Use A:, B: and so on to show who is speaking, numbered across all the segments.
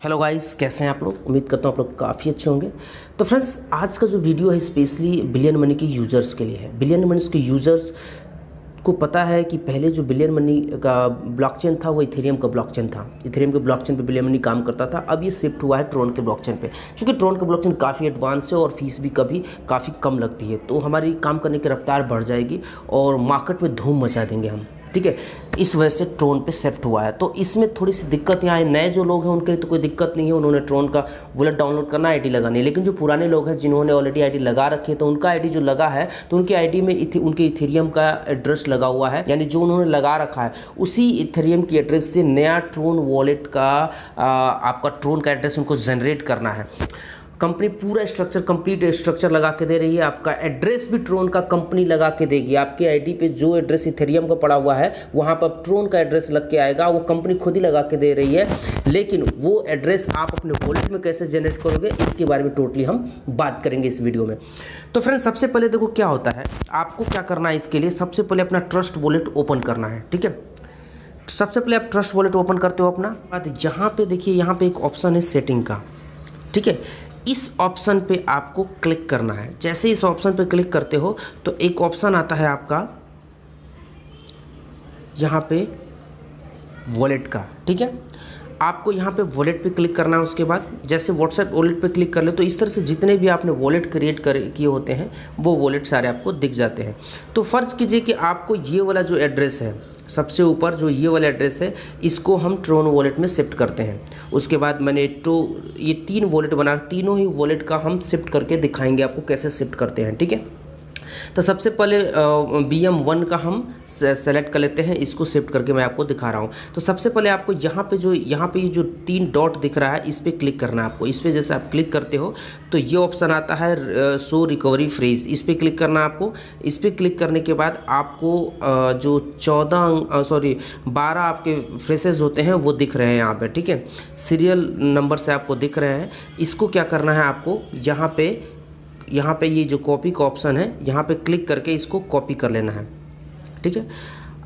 A: Hello guys, कैसे हैं आप लोग। उम्मीद करता हूँ आप लोग काफ़ी अच्छे होंगे। तो फ्रेंड्स, आज का जो वीडियो है स्पेशली बिलियन मनी के यूज़र्स के लिए है। बिलियन मनी के यूज़र्स को पता है कि पहले जो बिलियन मनी का ब्लॉकचेन था वो इथेरियम का ब्लॉकचेन था। इथेरियम के ब्लॉकचेन पे बिलियन मनी काम करता था। अब ये शिफ्ट हुआ है ट्रोन के ब्लॉकचेन पे, क्योंकि ट्रोन का ब्लॉकचेन काफ़ी एडवांस है और फीस भी काफ़ी कम लगती है। तो हमारी काम करने की रफ्तार बढ़ जाएगी और मार्केट में धूम मचा देंगे हम, ठीक है। इस वजह से ट्रोन पे शिफ्ट हुआ है। तो इसमें थोड़ी सी दिक्कत यहाँ है। नए जो लोग हैं उनके लिए तो कोई दिक्कत नहीं है, उन्होंने ट्रोन का वॉलेट डाउनलोड करना, आईडी लगानी है। लेकिन जो पुराने लोग हैं जिन्होंने ऑलरेडी आईडी लगा रखी है, तो उनका आईडी जो लगा है तो उनकी आईडी में उनके इथेरियम का एड्रेस लगा हुआ है, यानी जो उन्होंने लगा रखा है उसी इथेरियम की एड्रेस से नया ट्रोन वॉलेट का आपका ट्रोन का एड्रेस उनको जनरेट करना है। कंपनी पूरा कंप्लीट स्ट्रक्चर लगा के दे रही है। आपका एड्रेस भी ट्रोन का कंपनी लगा के देगी। आपके आईडी पे जो एड्रेस इथेरियम का पड़ा हुआ है वहाँ पर ट्रोन का एड्रेस लग के आएगा। वो कंपनी खुद ही लगा के दे रही है। लेकिन वो एड्रेस आप अपने वॉलेट में कैसे जनरेट करोगे, इसके बारे में टोटली हम बात करेंगे इस वीडियो में। तो फ्रेंड्स, सबसे पहले देखो क्या होता है। आपको क्या करना है, इसके लिए सबसे पहले अपना ट्रस्ट वॉलेट ओपन करना है, ठीक है। सबसे पहले आप ट्रस्ट वॉलेट ओपन करते हो अपना। बाद यहाँ पे देखिए, यहाँ पे एक ऑप्शन है सेटिंग का, ठीक है। इस ऑप्शन पे आपको क्लिक करना है। जैसे इस ऑप्शन पे क्लिक करते हो तो एक ऑप्शन आता है आपका यहाँ पे वॉलेट का, ठीक है। आपको यहाँ पे वॉलेट पे क्लिक करना है। उसके बाद जैसे व्हाट्सएप वॉलेट पे क्लिक कर ले तो इस तरह से जितने भी आपने वॉलेट क्रिएट किए होते हैं वो वॉलेट सारे आपको दिख जाते हैं। तो फ़र्ज़ कीजिए कि आपको ये वाला जो एड्रेस है, सबसे ऊपर जो ये वाला एड्रेस है, इसको हम ट्रोन वॉलेट में शिफ्ट करते हैं। उसके बाद मैंने ये 3 वॉलेट बना, तीनों ही वॉलेट का हम शिफ्ट करके दिखाएंगे आपको कैसे शिफ्ट करते हैं, ठीक है। तो सबसे पहले BM1 का हम सेलेक्ट कर लेते हैं। इसको शिफ्ट करके मैं आपको दिखा रहा हूँ। तो सबसे पहले आपको यहाँ पे ये जो 3 डॉट दिख रहा है, इस पर क्लिक करना है आपको। इस पर जैसे आप क्लिक करते हो तो ये ऑप्शन आता है शो रिकवरी फ्रेज। इस पर क्लिक करना है आपको। इस पर क्लिक करने के बाद आपको जो 12 आपके फ्रेसेस होते हैं वो दिख रहे हैं यहाँ पे, ठीक है। सीरियल नंबर से आपको दिख रहे हैं। इसको क्या करना है आपको, यहाँ पे ये जो कॉपी का ऑप्शन है, यहाँ पे क्लिक करके इसको कॉपी कर लेना है, ठीक है।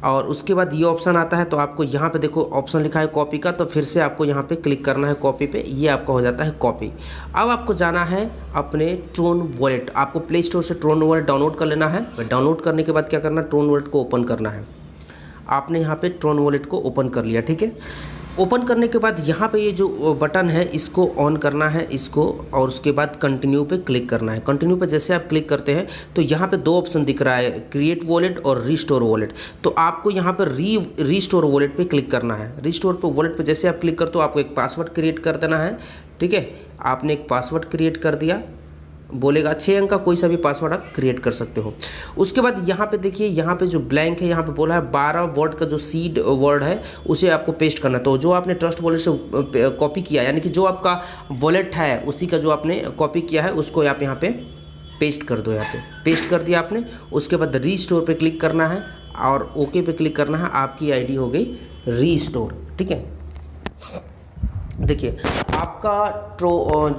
A: और उसके बाद ये ऑप्शन आता है तो आपको यहाँ पे देखो ऑप्शन लिखा है कॉपी का, तो फिर से आपको यहाँ पे क्लिक करना है कॉपी पे। ये आपका हो जाता है कॉपी। अब आपको जाना है अपने ट्रोन वॉलेट। आपको प्ले स्टोर से ट्रोन वॉलेट डाउनलोड कर लेना है। डाउनलोड करने के बाद क्या करना है, ट्रोन वॉलेट को ओपन करना है। आपने यहाँ पे ट्रोन वॉलेट को ओपन कर लिया, ठीक है। ओपन करने के बाद यहाँ पे ये जो बटन है इसको ऑन करना है इसको, और उसके बाद कंटिन्यू पे क्लिक करना है। कंटिन्यू पे जैसे आप क्लिक करते हैं तो यहाँ पे 2 ऑप्शन दिख रहा है, क्रिएट वॉलेट और रीस्टोर वॉलेट। तो आपको यहाँ पर रीस्टोर वॉलेट पे क्लिक करना है। रीस्टोर पे वॉलेट पे जैसे आप क्लिक करते हो आपको एक पासवर्ड क्रिएट कर देना है, ठीक है। आपने एक पासवर्ड क्रिएट कर दिया, बोलेगा 6 अंक का कोई सा भी पासवर्ड आप क्रिएट कर सकते हो। उसके बाद यहाँ पे देखिए, यहाँ पे जो ब्लैंक है, यहाँ पे बोला है 12 वर्ड का जो सीड वर्ड है उसे आपको पेस्ट करना है। तो जो आपने ट्रस्ट वॉलेट से कॉपी किया, यानी कि जो आपका वॉलेट है उसी का जो आपने कॉपी किया है उसको आप यहाँ पे पेस्ट कर दो। यहाँ पे पेस्ट कर दिया आपने। उसके बाद रीस्टोर पे क्लिक करना है और ओके पे क्लिक करना है। आपकी आईडी हो गई रीस्टोर, ठीक है। देखिए, आपका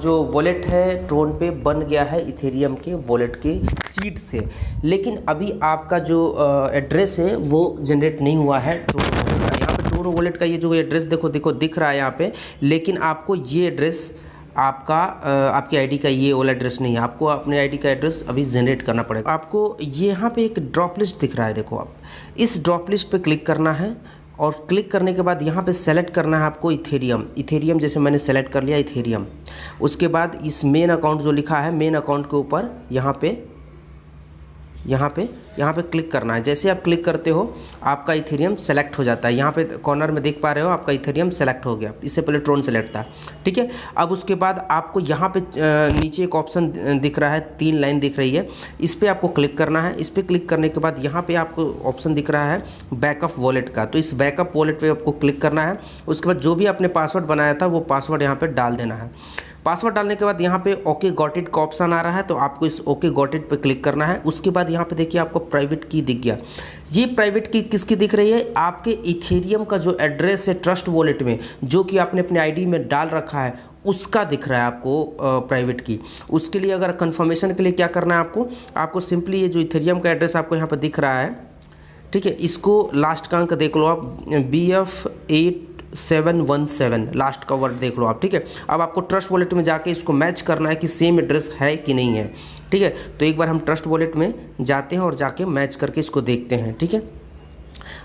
A: जो वॉलेट है ट्रोन पे बन गया है इथेरियम के वॉलेट के सीड से। लेकिन अभी आपका जो एड्रेस है वो जनरेट नहीं हुआ है ट्रोन वॉलेट का। यहाँ पे ट्रोन वॉलेट का ये जो एड्रेस देखो दिख रहा है यहाँ पे, लेकिन आपको ये एड्रेस आपकी आईडी का ये वाला एड्रेस नहीं है। आपको अपने आईडी का एड्रेस अभी जनरेट करना पड़ेगा। आपको यहाँ पे एक ड्रॉप लिस्ट दिख रहा है, देखो आप इस ड्रॉप लिस्ट पे क्लिक करना है। और क्लिक करने के बाद यहाँ पे सेलेक्ट करना है आपको इथेरियम। जैसे मैंने सेलेक्ट कर लिया इथेरियम। उसके बाद इस मेन अकाउंट जो लिखा है, मेन अकाउंट के ऊपर यहाँ पे क्लिक करना है। जैसे आप क्लिक करते हो आपका इथेरियम सेलेक्ट हो जाता है। यहाँ पे कॉर्नर में देख पा रहे हो आपका इथेरियम सेलेक्ट हो गया। इससे पहले ट्रोन सेलेक्ट था, ठीक है। अब उसके बाद आपको यहाँ पे नीचे एक ऑप्शन दिख रहा है, 3 लाइन दिख रही है, इस पर आपको क्लिक करना है। इस पर क्लिक करने के बाद यहाँ पे आपको ऑप्शन दिख रहा है बैकअप वॉलेट का। तो इस बैकअप वॉलेट पर आपको क्लिक करना है। उसके बाद जो भी आपने पासवर्ड बनाया था वो पासवर्ड यहाँ पर डाल देना है। पासवर्ड डालने के बाद यहाँ पे ओके गॉट इट का ऑप्शन आ रहा है, तो आपको इस ओके गॉट इट पे क्लिक करना है। उसके बाद यहाँ पे देखिए आपको प्राइवेट की दिख गया। ये प्राइवेट की किसकी दिख रही है, आपके इथेरियम का जो एड्रेस है ट्रस्ट वॉलेट में, जो कि आपने अपने आईडी में डाल रखा है, उसका दिख रहा है आपको प्राइवेट की। उसके लिए अगर कंफर्मेशन के लिए क्या करना है आपको सिंपली ये जो इथेरियम का एड्रेस आपको यहाँ पर दिख रहा है, ठीक है, इसको लास्ट का अंक देख लो आप, BF8 8717 लास्ट का वर्ड देख लो आप, ठीक है। अब आपको ट्रस्ट वॉलेट में जाके इसको मैच करना है कि सेम एड्रेस है कि नहीं है, ठीक है। तो एक बार हम ट्रस्ट वॉलेट में जाते हैं और जाके मैच करके इसको देखते हैं, ठीक है।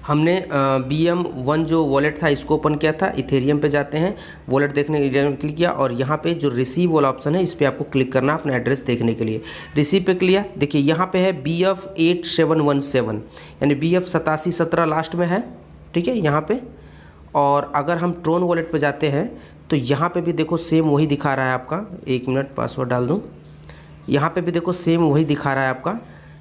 A: हमने BM1 जो वॉलेट था इसको ओपन किया था, इथेरियम पे जाते हैं, वॉलेट देखने के लिए क्लिक किया और यहाँ पे जो रिसीव वाला ऑप्शन है इस पर आपको क्लिक करना अपना एड्रेस देखने के लिए। रिसीव पे किया, देखिए यहाँ पे है BF8717 यानी BF8717 लास्ट में है, ठीक है यहाँ पे। और अगर हम ट्रोन वॉलेट पे जाते हैं तो यहाँ पे भी देखो सेम वही दिखा रहा है आपका, 1 मिनट पासवर्ड डाल दूँ। यहाँ पे भी देखो सेम वही दिखा रहा है आपका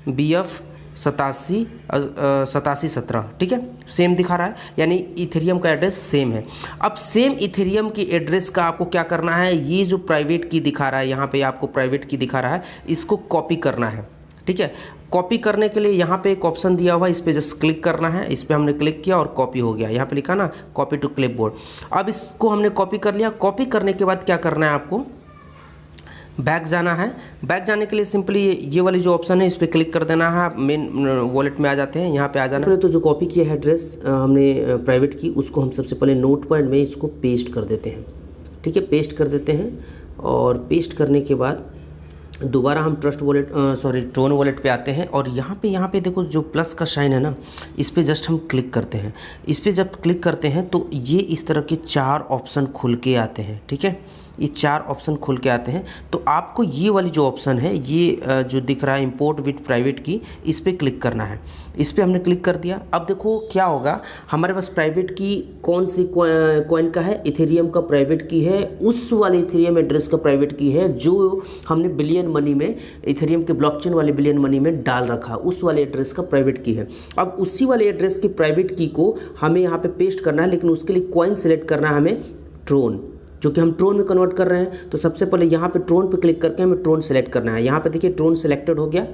A: BF8717, ठीक है, सेम दिखा रहा है, यानी इथेरियम का एड्रेस सेम है। अब सेम इथेरियम की एड्रेस का आपको क्या करना है, ये जो प्राइवेट की दिखा रहा है यहाँ पे आपको प्राइवेट की दिखा रहा है, इसको कॉपी करना है, ठीक है। कॉपी करने के लिए यहाँ पे एक ऑप्शन दिया हुआ है, इस पर जस्ट क्लिक करना है। इस पर हमने क्लिक किया और कॉपी हो गया, यहाँ पे लिखा ना कॉपी टू क्लिपबोर्ड। अब इसको हमने कॉपी कर लिया। कॉपी करने के बाद क्या करना है, आपको बैक जाना है। बैक जाने के लिए सिंपली ये वाली जो ऑप्शन है इस पर क्लिक कर देना है, मेन वॉलेट में आ जाते हैं, यहाँ पे आ जाना है। तो जो कॉपी किया है एड्रेस हमने प्राइवेट की, उसको हम सबसे पहले नोटपैड में इसको पेस्ट कर देते हैं, ठीक है, पेस्ट कर देते हैं। और पेस्ट करने के बाद दोबारा हम ट्रोन वॉलेट पे आते हैं और यहाँ पे देखो जो प्लस का साइन है ना, इस पर जस्ट हम क्लिक करते हैं। इस पर जब क्लिक करते हैं तो ये इस तरह के 4 ऑप्शन खुल के आते हैं, ठीक है, ये 4 ऑप्शन खुल के आते हैं। तो आपको ये वाली जो ऑप्शन है, ये जो दिख रहा है इंपोर्ट विथ प्राइवेट की, इस पर क्लिक करना है। इस पर हमने क्लिक कर दिया। अब देखो क्या होगा, हमारे पास प्राइवेट की कौन सी कॉइन का है, इथेरियम का प्राइवेट की है, उस वाले इथेरियम एड्रेस का प्राइवेट की है जो हमने बिलियन मनी में, इथेरियम के ब्लॉकचेन वाले बिलियन मनी में डाल रखा, उस वाले एड्रेस का प्राइवेट की है। अब उसी वाले एड्रेस की प्राइवेट की को हमें यहाँ पे पेस्ट करना है, लेकिन उसके लिए कॉइन सेलेक्ट करना है हमें ट्रोन, जो कि हम ट्रोन में कन्वर्ट कर रहे हैं। तो सबसे पहले यहाँ पे ट्रोन पे क्लिक करके हमें ट्रोन सेलेक्ट करना है। यहाँ पे देखिए ट्रोन सेलेक्टेड हो गया,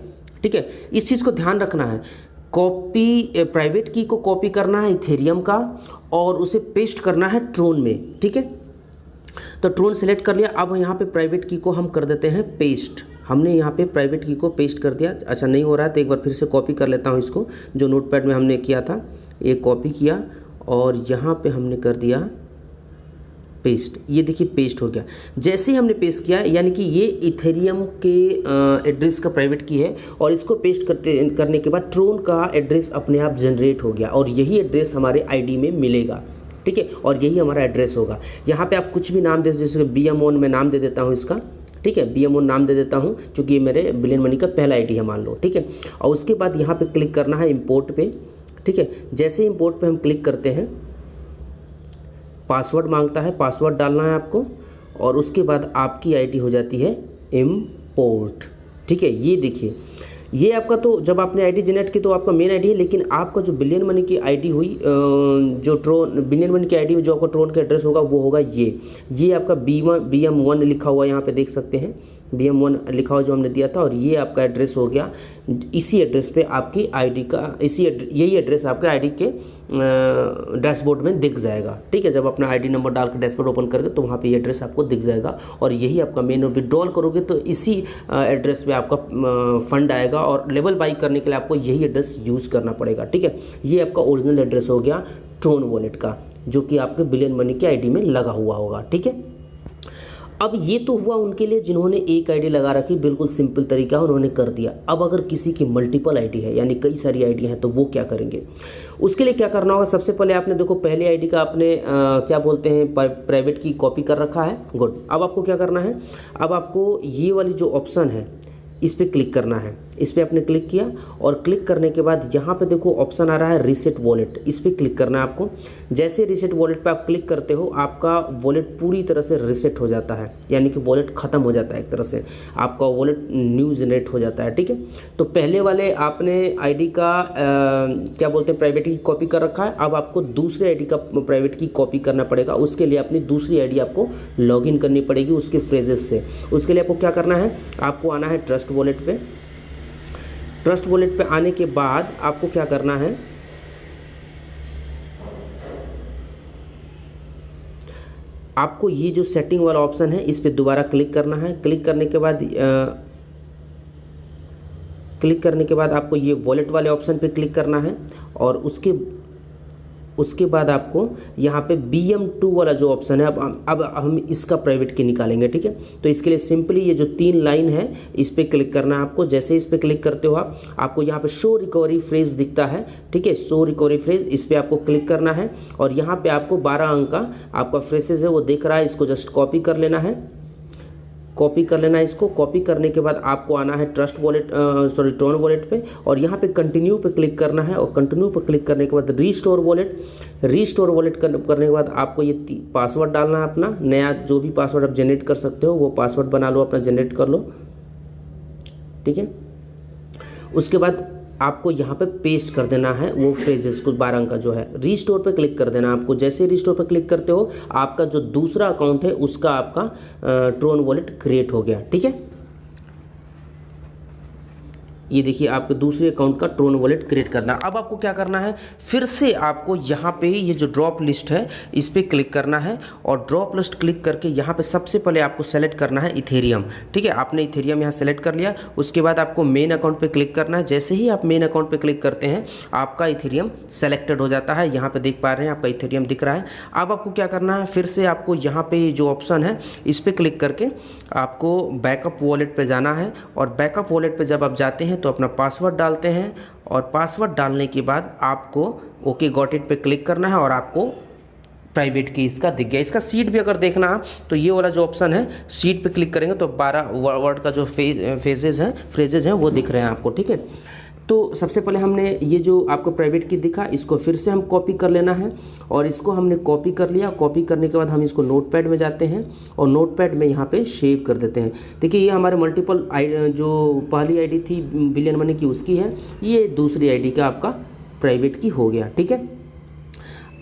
A: ठीक है। इस चीज़ को ध्यान रखना है, कॉपी प्राइवेट की को कॉपी करना है इथेरियम का और उसे पेस्ट करना है ट्रोन में, ठीक है। तो ट्रोन सेलेक्ट कर लिया। अब यहाँ पे प्राइवेट की को हम कर देते हैं पेस्ट। हमने यहाँ पे प्राइवेट की को पेस्ट कर दिया। अच्छा नहीं हो रहा है तो एक बार फिर से कॉपी कर लेता हूँ इसको, जो नोटपैड में हमने किया था, ये कॉपी किया और यहाँ पे हमने कर दिया पेस्ट। ये देखिए पेस्ट हो गया। जैसे ही हमने पेस्ट किया, यानी कि ये इथेरियम के एड्रेस का प्राइवेट की है और इसको पेस्ट करने के बाद ट्रोन का एड्रेस अपने आप जनरेट हो गया और यही एड्रेस हमारे आईडी में मिलेगा, ठीक है, और यही हमारा एड्रेस होगा। यहाँ पे आप कुछ भी नाम दे, जैसे BM1 में नाम दे देता हूँ इसका, ठीक है, BM1 नाम दे देता हूँ क्योंकि ये मेरे बिलियन मनी का पहला आईडी है मान लो, ठीक है। और उसके बाद यहाँ पे क्लिक करना है इंपोर्ट पे, ठीक है। जैसे इंपोर्ट पे हम क्लिक करते हैं, पासवर्ड मांगता है, पासवर्ड डालना है आपको और उसके बाद आपकी आईडी हो जाती है इंपोर्ट, ठीक है। ये देखिए, ये आपका, तो जब आपने आईडी जनरेट की तो आपका मेन आईडी है, लेकिन आपका जो बिलियन मनी की आईडी हुई, जो ट्रोन बिलियन मनी की आईडी में जो आपका ट्रोन का एड्रेस होगा वो होगा ये आपका BM1 लिखा हुआ, यहाँ पे देख सकते हैं BM1 लिखा हुआ जो हमने दिया था, और ये आपका एड्रेस हो गया। इसी एड्रेस पे आपकी आईडी का यही एड्रेस आपके आईडी के डैशबोर्ड में दिख जाएगा, ठीक है। जब अपना आईडी नंबर डाल के डैशबोर्ड ओपन करके तो वहाँ पे ये एड्रेस आपको दिख जाएगा और यही आपका मेन। विड्रॉल करोगे तो इसी एड्रेस पे आपका फंड आएगा और लेवल बाई करने के लिए आपको यही एड्रेस यूज़ करना पड़ेगा, ठीक है। ये आपका ओरिजिनल एड्रेस हो गया ट्रोन वॉलेट का, जो कि आपके बिलियन मनी की आईडी में लगा हुआ होगा, ठीक है। अब ये तो हुआ उनके लिए जिन्होंने एक आईडी लगा रखी, बिल्कुल सिंपल तरीका उन्होंने कर दिया। अब अगर किसी की मल्टीपल आईडी है, यानी कई सारी आईडी हैं, तो वो क्या करेंगे, उसके लिए क्या करना होगा। सबसे पहले आपने देखो पहले आईडी का आपने क्या बोलते हैं प्राइवेट की कॉपी कर रखा है, गुड। अब आपको क्या करना है, अब आपको ये वाली जो ऑप्शन है इस पर क्लिक करना है। इस पर आपने क्लिक किया और क्लिक करने के बाद यहाँ पे देखो ऑप्शन आ रहा है रीसेट वॉलेट, इस पर क्लिक करना है आपको। जैसे रीसेट वॉलेट पे आप क्लिक करते हो, आपका वॉलेट पूरी तरह से रीसेट हो जाता है, यानी कि वॉलेट ख़त्म हो जाता है, एक तरह से आपका वॉलेट न्यू जनरेट हो जाता है, ठीक है। तो पहले वाले आपने आईडी का क्या बोलते हैं प्राइवेट की कॉपी कर रखा है, अब आपको दूसरे आईडी का प्राइवेट की कॉपी करना पड़ेगा। उसके लिए अपनी दूसरी आईडी आपको लॉगिन करनी पड़ेगी उसके फ्रेजेस से। उसके लिए आपको क्या करना है, आपको आना है ट्रस्ट वॉलेट पे। ट्रस्ट वॉलेट पे आने के बाद आपको क्या करना है, आपको ये जो सेटिंग वाला ऑप्शन है इस पे दोबारा क्लिक करना है। क्लिक करने के बाद आपको ये वॉलेट वाले ऑप्शन पे क्लिक करना है और उसके उसके बाद आपको यहाँ पे BM2 वाला जो ऑप्शन है, अब हम इसका प्राइवेट की निकालेंगे, ठीक है। तो इसके लिए सिंपली ये जो 3 लाइन है इस पर क्लिक करना है आपको। जैसे इस पर क्लिक करते हो आपको यहाँ पे शो रिकवरी फ्रेज दिखता है, ठीक है। शो रिकवरी फ्रेज, इस पर आपको क्लिक करना है और यहाँ पे आपको 12 अंक का आपका फ्रेजेस है वो दिख रहा है। इसको जस्ट कॉपी कर लेना है, कॉपी कर लेना है। इसको कॉपी करने के बाद आपको आना है ट्रस्ट वॉलेट ट्रोन वॉलेट पे और यहाँ पे कंटिन्यू पे क्लिक करना है और कंटिन्यू पे क्लिक करने के बाद रीस्टोर वॉलेट करने के बाद आपको ये पासवर्ड डालना है अपना नया, जो भी पासवर्ड आप जनरेट कर सकते हो वो पासवर्ड बना लो, अपना जनरेट कर लो, ठीक है। उसके बाद आपको यहाँ पे पेस्ट कर देना है वो फ्रेजेस को 12 अंक का जो है। रीस्टोर पे क्लिक कर देना है आपको। जैसे रीस्टोर पे क्लिक करते हो आपका जो दूसरा अकाउंट है उसका आपका ट्रोन वॉलेट क्रिएट हो गया, ठीक है। ये देखिए आपके दूसरे अकाउंट का ट्रोन वॉलेट क्रिएट करना। अब आपको क्या करना है, फिर से आपको यहाँ पे ये जो ड्रॉप लिस्ट है इस पर क्लिक करना है और ड्रॉप लिस्ट क्लिक करके यहाँ पे सबसे पहले आपको सेलेक्ट करना है इथेरियम, ठीक है। आपने इथेरियम यहाँ सेलेक्ट कर लिया। उसके बाद आपको मेन अकाउंट पे क्लिक करना है। जैसे ही आप मेन अकाउंट पे क्लिक करते हैं आपका इथेरियम सेलेक्टेड हो जाता है। यहाँ पे देख पा रहे हैं आपका इथेरियम दिख रहा है। अब आपको क्या करना है, फिर से आपको यहाँ पे जो ऑप्शन है इस पर क्लिक करके आपको बैकअप वॉलेट पे जाना है और बैकअप वॉलेट पे जब आप जाते हैं तो अपना पासवर्ड डालते हैं और पासवर्ड डालने के बाद आपको ओके गॉट इट पे क्लिक करना है और आपको प्राइवेट की इसका दिख गया। इसका सीट भी अगर देखना है तो ये वाला जो ऑप्शन है सीट पे क्लिक करेंगे तो 12 वर्ड का जो फ्रेजेज हैं वो दिख रहे हैं आपको, ठीक है। तो सबसे पहले हमने ये जो आपको प्राइवेट की दिखा इसको फिर से हम कॉपी कर लेना है और इसको हमने कॉपी कर लिया। कॉपी करने के बाद हम इसको नोटपैड में जाते हैं और नोटपैड में यहाँ पे सेव कर देते हैं। देखिए ये हमारे मल्टीपल जो पहली आईडी थी बिलियन मनी की उसकी है, ये दूसरी आईडी का आपका प्राइवेट की हो गया, ठीक है।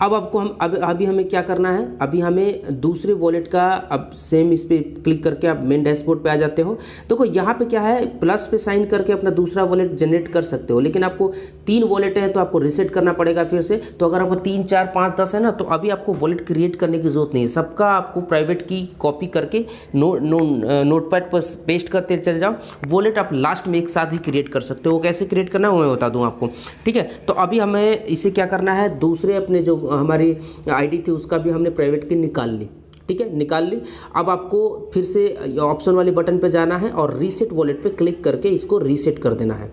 A: अब आपको अभी हमें क्या करना है, अभी हमें दूसरे वॉलेट का अब सेम इस पर क्लिक करके आप मेन डैशबोर्ड पे आ जाते हो। देखो यहाँ पे क्या है, प्लस पे साइन करके अपना दूसरा वॉलेट जनरेट कर सकते हो, लेकिन आपको 3 वॉलेट है तो आपको रीसेट करना पड़ेगा फिर से। तो अगर आपको 3, 4, 5, 10 है ना तो अभी आपको वॉलेट क्रिएट करने की जरूरत नहीं है। सबका आपको प्राइवेट की कॉपी करके नोटपैड पर पेस्ट करते चले जाओ। वॉलेट आप लास्ट में एक साथ ही क्रिएट कर सकते हो। वो कैसे क्रिएट करना है वो मैं बता दूँ आपको, ठीक है। तो अभी हमें इसे क्या करना है, दूसरे अपने जो हमारी आईडी थी उसका भी हमने प्राइवेट की निकाल ली, ठीक है, निकाल ली। अब आपको फिर से ऑप्शन वाले बटन पे जाना है और रीसेट वॉलेट पे क्लिक करके इसको रीसेट कर देना है,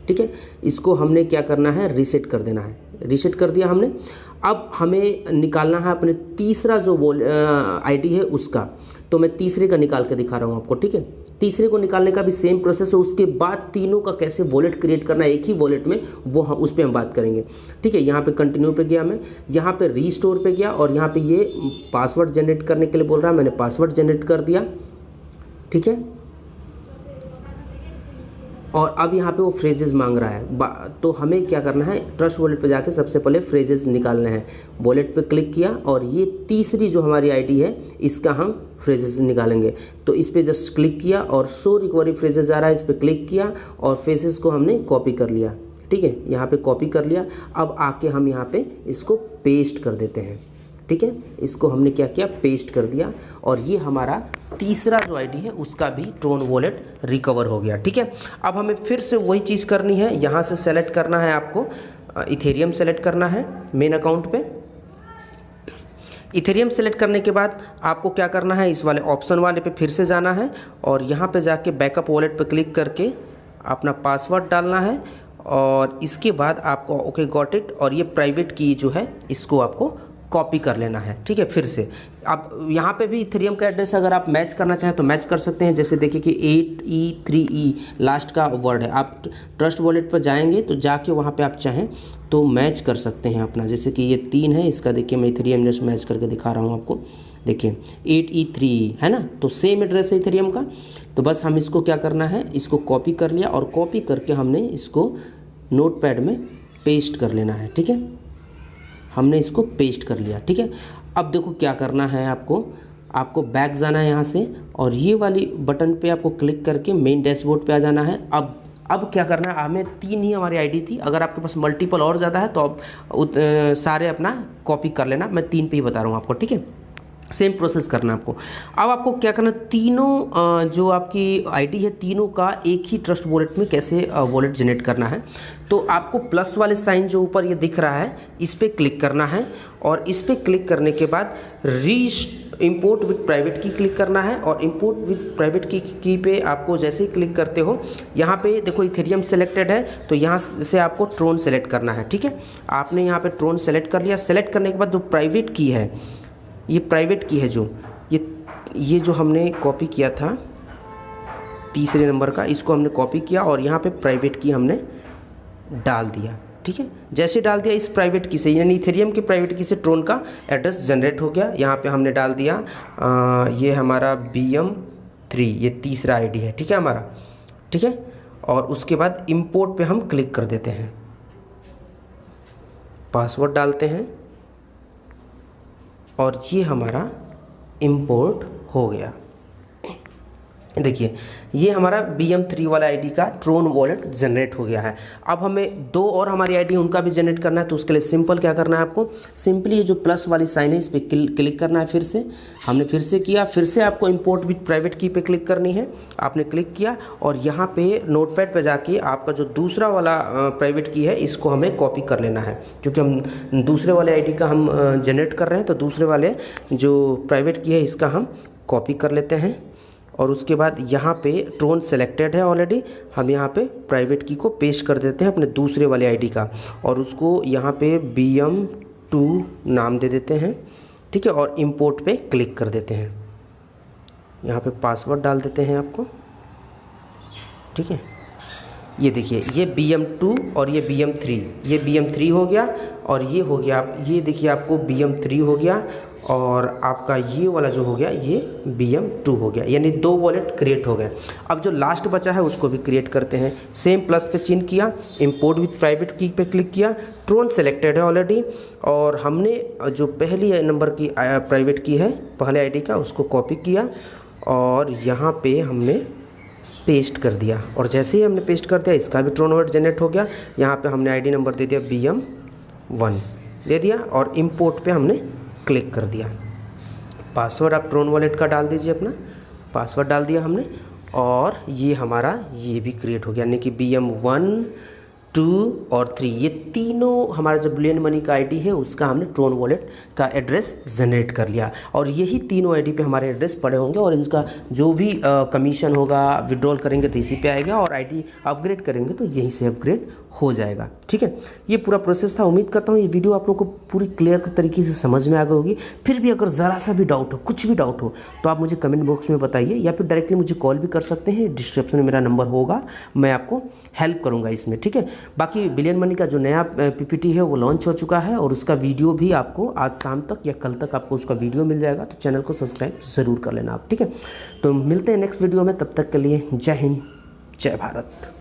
A: ठीक है। इसको हमने क्या करना है, रीसेट कर देना है। रीसेट कर दिया हमने। अब हमें निकालना है अपने तीसरा जो आईडी है उसका। तो मैं तीसरे का निकाल के दिखा रहा हूँ आपको, ठीक है। तीसरे को निकालने का भी सेम प्रोसेस है। उसके बाद तीनों का कैसे वॉलेट क्रिएट करना है एक ही वॉलेट में, वो हम उस पर हम बात करेंगे, ठीक है। यहाँ पे कंटिन्यू पे गया मैं, यहाँ पे रीस्टोर पे गया और यहाँ पे ये पासवर्ड जनरेट करने के लिए बोल रहा है, मैंने पासवर्ड जनरेट कर दिया, ठीक है। और अब यहाँ पे वो फ्रेजेस मांग रहा है, तो हमें क्या करना है, ट्रस्ट वॉलेट पे जाके सबसे पहले फ्रेजेस निकालने हैं। वॉलेट पे क्लिक किया और ये तीसरी जो हमारी आईडी है इसका हम फ्रेजेस निकालेंगे। तो इस पे जस्ट क्लिक किया और शो रिकवरी फ्रेजेस आ रहा है, इस पर क्लिक किया और फ्रेजेस को हमने कॉपी कर लिया, ठीक है। यहाँ पे कॉपी कर लिया। अब आके हम यहाँ पे इसको पेस्ट कर देते हैं, ठीक है। इसको हमने क्या किया, पेस्ट कर दिया और ये हमारा तीसरा जो आईडी है उसका भी ट्रोन वॉलेट रिकवर हो गया, ठीक है। अब हमें फिर से वही चीज़ करनी है। यहाँ से सेलेक्ट करना है आपको, इथेरियम सेलेक्ट करना है मेन अकाउंट पे। इथेरियम सेलेक्ट करने के बाद आपको क्या करना है, इस वाले ऑप्शन वाले पे फिर से जाना है और यहाँ पे जाके बैकअप वॉलेट पे क्लिक करके अपना पासवर्ड डालना है और इसके बाद आपको ओके गॉट इट और ये प्राइवेट की जो है इसको आपको कॉपी कर लेना है, ठीक है। फिर से अब यहाँ पे भी इथेरियम का एड्रेस अगर आप मैच करना चाहें तो मैच कर सकते हैं। जैसे देखिए कि 8E3E लास्ट का वर्ड है। आप ट्रस्ट वॉलेट पर जाएंगे तो जाके वहाँ पे आप चाहें तो मैच कर सकते हैं अपना। जैसे कि ये 3 है, इसका देखिए मैं इथेरियम एड्रेस मैच करके दिखा रहा हूँ आपको। देखिए 8E3E है ना, तो सेम एड्रेस है इथेरियम का। तो बस हम इसको क्या करना है, इसको कॉपी कर लिया और कॉपी करके हमने इसको नोटपैड में पेस्ट कर लेना है, ठीक है। हमने इसको पेस्ट कर लिया, ठीक है। अब देखो क्या करना है, आपको बैक जाना है यहाँ से और ये वाली बटन पे आपको क्लिक करके मेन डैशबोर्ड पे आ जाना है। अब क्या करना है, हमें 3 ही हमारी आईडी थी। अगर आपके पास मल्टीपल और ज़्यादा है तो आप सारे अपना कॉपी कर लेना। मैं 3 पे ही बता रहा हूँ आपको, ठीक है। सेम प्रोसेस करना है आपको। अब आपको क्या करना, तीनों जो आपकी आईडी है तीनों का एक ही ट्रस्ट वॉलेट में कैसे वॉलेट जनरेट करना है। तो आपको प्लस वाले साइन जो ऊपर ये दिख रहा है इस पर क्लिक करना है, और इस पर क्लिक करने के बाद इंपोर्ट विथ प्राइवेट की क्लिक करना है। और इंपोर्ट विथ प्राइवेट की पे आपको जैसे ही क्लिक करते हो, यहाँ पे देखो इथेरियम सेलेक्टेड है, तो यहाँ से आपको ट्रोन सेलेक्ट करना है। ठीक है, आपने यहाँ पे ट्रोन सेलेक्ट कर लिया। सेलेक्ट करने के बाद जो प्राइवेट की है, ये प्राइवेट की है जो ये जो हमने कॉपी किया था तीसरे नंबर का, इसको हमने कॉपी किया और यहाँ पे प्राइवेट की हमने डाल दिया। ठीक है, जैसे डाल दिया इस प्राइवेट की से, यानी इथेरियम की प्राइवेट की से ट्रोन का एड्रेस जनरेट हो गया। यहाँ पे हमने डाल दिया ये हमारा BM3, ये तीसरा आईडी है। ठीक है हमारा, ठीक है। और उसके बाद इंपोर्ट पे हम क्लिक कर देते हैं, पासवर्ड डालते हैं और ये हमारा इंपोर्ट हो गया। देखिए ये हमारा BM3 वाला आईडी का ट्रोन वॉलेट जनरेट हो गया है। अब हमें दो और हमारी आईडी उनका भी जनरेट करना है, तो उसके लिए सिंपल क्या करना है आपको, सिंपली ये जो प्लस वाली साइन है इस पर क्लिक करना है। फिर से हमने फिर से किया, फिर से आपको इंपोर्ट विथ प्राइवेट की पे क्लिक करनी है। आपने क्लिक किया और यहाँ पे नोटपैड पे जाके आपका जो दूसरा वाला प्राइवेट की है इसको हमें कॉपी कर लेना है, क्योंकि हम दूसरे वाले आईडी का हम जनरेट कर रहे हैं। तो दूसरे वाले जो प्राइवेट की है इसका हम कॉपी कर लेते हैं। और उसके बाद यहाँ पे ट्रोन सेलेक्टेड है ऑलरेडी, हम यहाँ पे प्राइवेट की को पेस्ट कर देते हैं अपने दूसरे वाले आईडी का, और उसको यहाँ पे BM2 नाम दे देते हैं। ठीक है, और इंपोर्ट पे क्लिक कर देते हैं। यहाँ पे पासवर्ड डाल देते हैं आपको। ठीक है, ये देखिए ये BM2 और ये BM3, ये BM3 हो गया और ये हो गया, ये देखिए आपको BM3 हो गया और आपका ये वाला जो हो गया ये BM2 हो गया, यानी दो वॉलेट क्रिएट हो गए। अब जो लास्ट बचा है उसको भी क्रिएट करते हैं। सेम प्लस पे चिन्ह किया, इंपोर्ट विथ प्राइवेट की पे क्लिक किया, ट्रोन सेलेक्टेड है ऑलरेडी, और हमने जो पहली नंबर की प्राइवेट की है पहले आईडी का उसको कॉपी किया और यहाँ पे हमने पेस्ट कर दिया। और जैसे ही हमने पेस्ट कर दिया इसका भी ट्रोन वॉलेट जनरेट हो गया। यहाँ पे हमने आईडी नंबर दे दिया BM1 दे दिया और इंपोर्ट पे हमने क्लिक कर दिया। पासवर्ड आप ट्रोन वॉलेट का डाल दीजिए, अपना पासवर्ड डाल दिया हमने और ये हमारा ये भी क्रिएट हो गया, यानी कि BM1, 2 और 3 ये तीनों हमारा जो बुलियन मनी का आईडी है उसका हमने ट्रोन वॉलेट का एड्रेस जनरेट कर लिया। और यही तीनों आईडी पे हमारे एड्रेस पड़े होंगे और इसका जो भी कमीशन होगा विड्रॉल करेंगे तो इसी पे आएगा, और आईडी अपग्रेड करेंगे तो यहीं से अपग्रेड हो जाएगा। ठीक है, ये पूरा प्रोसेस था। उम्मीद करता हूँ ये वीडियो आप लोगों को पूरी क्लियर तरीके से समझ में आ गई होगी। फिर भी अगर ज़रा सा भी डाउट हो, कुछ भी डाउट हो, तो आप मुझे कमेंट बॉक्स में बताइए या फिर डायरेक्टली मुझे कॉल भी कर सकते हैं। डिस्क्रिप्शन में मेरा नंबर होगा, मैं आपको हेल्प करूँगा इसमें। ठीक है, बाकी बुलियन मनी का जो नया PPT है वो लॉन्च हो चुका है और उसका वीडियो भी आपको आज शाम तक या कल तक आपको उसका वीडियो मिल जाएगा, तो चैनल को सब्सक्राइब ज़रूर कर लेना आप। ठीक है, तो मिलते हैं नेक्स्ट वीडियो में, तब तक के लिए जय हिंद, जय भारत।